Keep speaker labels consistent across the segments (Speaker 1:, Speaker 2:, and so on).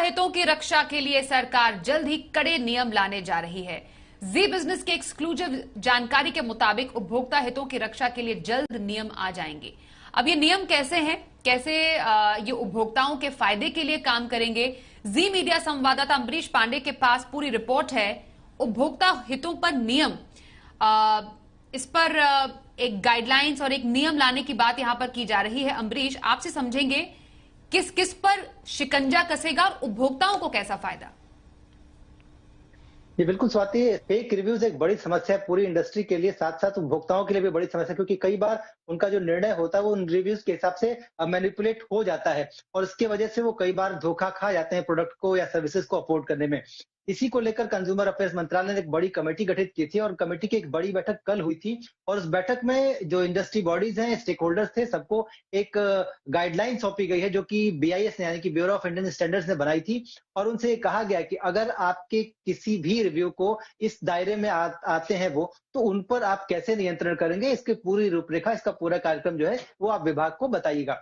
Speaker 1: हितों की रक्षा के लिए सरकार जल्द ही कड़े नियम लाने जा रही है। जी बिजनेस के एक्सक्लूसिव जानकारी के मुताबिक उपभोक्ता हितों की रक्षा के लिए जल्द नियम आ जाएंगे। अब ये नियम कैसे हैं, कैसे ये उपभोक्ताओं के फायदे के लिए काम करेंगे, जी मीडिया संवाददाता अम्बरीश पांडे के पास पूरी रिपोर्ट है। उपभोक्ता हितों पर नियम, इस पर एक गाइडलाइंस और एक नियम लाने की बात यहां पर की जा रही है। अम्बरीश, आपसे समझेंगे किस किस पर शिकंजा कसेगा और उपभोक्ताओं को कैसा फायदा।
Speaker 2: ये बिल्कुल स्वाति, फेक रिव्यूज एक बड़ी समस्या है पूरी इंडस्ट्री के लिए, साथ साथ उपभोक्ताओं के लिए भी बड़ी समस्या है, क्योंकि कई बार उनका जो निर्णय होता है वो उन रिव्यूज के हिसाब से मैनिपुलेट हो जाता है और इसकी वजह से वो कई बार धोखा खा जाते हैं प्रोडक्ट को या सर्विसेज को अफोर्ड करने में। इसी को लेकर कंज्यूमर अफेयर्स मंत्रालय ने एक बड़ी कमेटी गठित की थी और कमेटी की एक बड़ी बैठक कल हुई थी और उस बैठक में जो इंडस्ट्री बॉडीज हैं, स्टेक होल्डर्स थे, सबको एक गाइडलाइन सौंपी गई है जो कि बीआईएस यानी कि ब्यूरो ऑफ इंडियन स्टैंडर्ड्स ने बनाई थी और उनसे कहा गया कि अगर आपके किसी भी रिव्यू को इस दायरे में आते हैं वो, तो उन पर आप कैसे नियंत्रण करेंगे, इसकी पूरी रूपरेखा, इसका पूरा कार्यक्रम जो है वो आप विभाग को बताइएगा।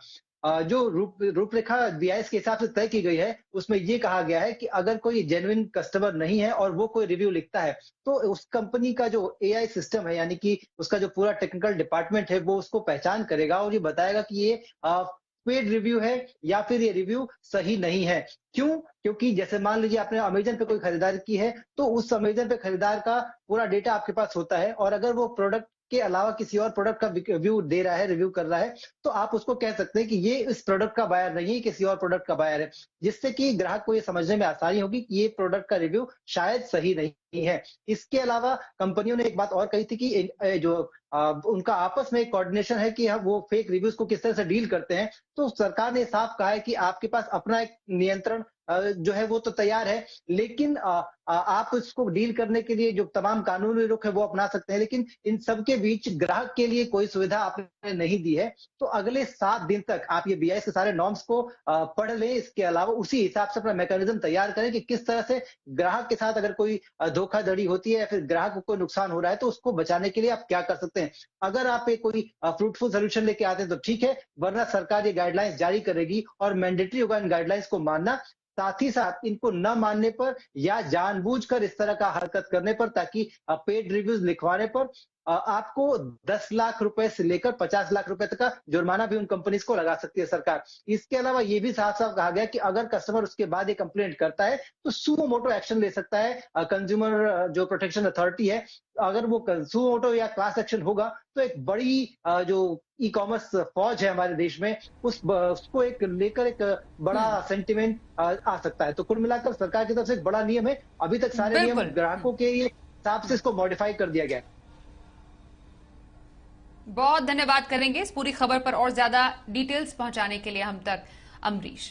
Speaker 2: जो रूपरेखा बीआईएस के हिसाब से तय की गई है उसमें ये कहा गया है कि अगर कोई जेन्युइन कस्टमर नहीं है और वो कोई रिव्यू लिखता है तो उस कंपनी का जो एआई सिस्टम है यानी कि उसका जो पूरा टेक्निकल डिपार्टमेंट है वो उसको पहचान करेगा और ये बताएगा कि ये पेड रिव्यू है या फिर ये रिव्यू सही नहीं है। क्यों? क्योंकि जैसे मान लीजिए आपने अमेजन पे कोई खरीदारी की है तो उस अमेजन पे खरीदार का पूरा डेटा आपके पास होता है और अगर वो प्रोडक्ट के अलावा किसी और प्रोडक्ट का रिव्यू दे रहा है, रिव्यू कर रहा है, तो आप उसको कह सकते हैं कि ये इस प्रोडक्ट का बायर नहीं है, किसी और प्रोडक्ट का बायर है, जिससे कि ग्राहक को ये समझने में आसानी होगी कि ये प्रोडक्ट का रिव्यू शायद सही नहीं है। इसके अलावा कंपनियों ने एक बात और कही थी कि जो उनका आपस में एक कोऑर्डिनेशन है कि वो फेक रिव्यूज को किस तरह से डील करते हैं। तो सरकार ने साफ कहा है कि आपके पास अपना एक नियंत्रण जो है वो तो तैयार है, लेकिन आप इसको डील करने के लिए जो तमाम कानूनी रुख है वो अपना सकते हैं, लेकिन इन सबके बीच ग्राहक के लिए कोई सुविधा आपने नहीं दी है। तो अगले 7 दिन तक आप ये बीआईएस के सारे नॉर्म्स को पढ़ लें, इसके अलावा उसी हिसाब से अपना मैकेनिज्म तैयार करें कि किस तरह से ग्राहक के साथ अगर कोई धोखाधड़ी होती है या फिर ग्राहक को कोई नुकसान हो रहा है तो उसको बचाने के लिए आप क्या कर सकते हैं। अगर आप एक कोई फ्रूटफुल सोल्यूशन लेके आते हैं तो ठीक है, वरना सरकार ये गाइडलाइंस जारी करेगी और मैंडेटरी होगा इन गाइडलाइंस को मानना, साथ ही साथ इनको न मानने पर या जानबूझकर इस तरह का हरकत करने पर, ताकि पेड रिव्यूज लिखवाने पर आपको 10 लाख रुपए से लेकर 50 लाख रुपए तक का जुर्माना भी उन कंपनीज को लगा सकती है सरकार। इसके अलावा ये भी साफ साफ कहा गया कि अगर कस्टमर उसके बाद ये कंप्लेंट करता है तो सुमो मोटो एक्शन ले सकता है कंज्यूमर जो प्रोटेक्शन अथॉरिटी है। अगर वो सुमो मोटो या क्लास एक्शन होगा तो एक बड़ी जो ई कॉमर्स फौज है हमारे देश में उसको एक लेकर एक बड़ा सेंटिमेंट आ सकता है। तो कुल मिलाकर सरकार की तरफ से एक बड़ा नियम है। अभी तक सारे नियम ग्राहकों के हिसाब से इसको मॉडिफाई कर दिया गया है।
Speaker 1: बहुत धन्यवाद करेंगे इस पूरी खबर पर और ज्यादा डिटेल्स पहुंचाने के लिए हम तक, अम्बरीश।